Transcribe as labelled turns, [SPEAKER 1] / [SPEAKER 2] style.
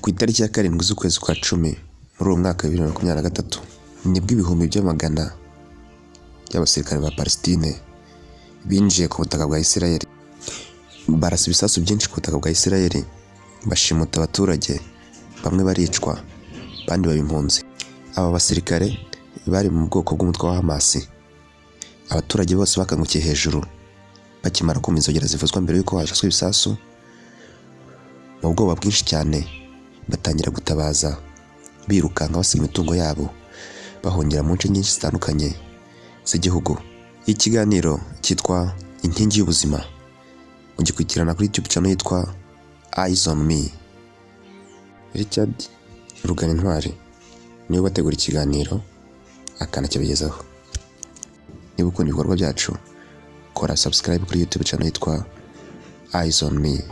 [SPEAKER 1] Ku itariki ya 7 z'ukwezi kwa 10 muri uwo mwaka wa 2023 nibwo ibihumbi by'amagana y'abasirikare ba Palestine binjiye ku butaka bwa Isirayeli, barasa ibisasu byinshi ku butaka bwa Isirayeli, bashimuta abaturage, bamwe baricwa, bandi baba impunzi. Aba basirikare bari mu bwoko bw'umutwe wa Hamas. Abaturage bose bakangukiye hejuru bakimara kumva inzogera zivuzwa mbere yuko hashaswe ibisasu. Mu bwoba bwinshi cyane batangira gutabaza, birukanka basiga imitungo yabo, bahongera mu nce nyinshi zitandukanye z'igihugu. Ikiganiro cyitwa Inkingi y'Ubuzima mugikurikirana kuri YouTube channel yitwa Eyes on Me. Richard Ruganintwari niwe bategura ikiganiro akanakibagezaho. Niba ukunda ibikorwa byacu, kora subscribe kuri YouTube channel yitwa Eyes on Me.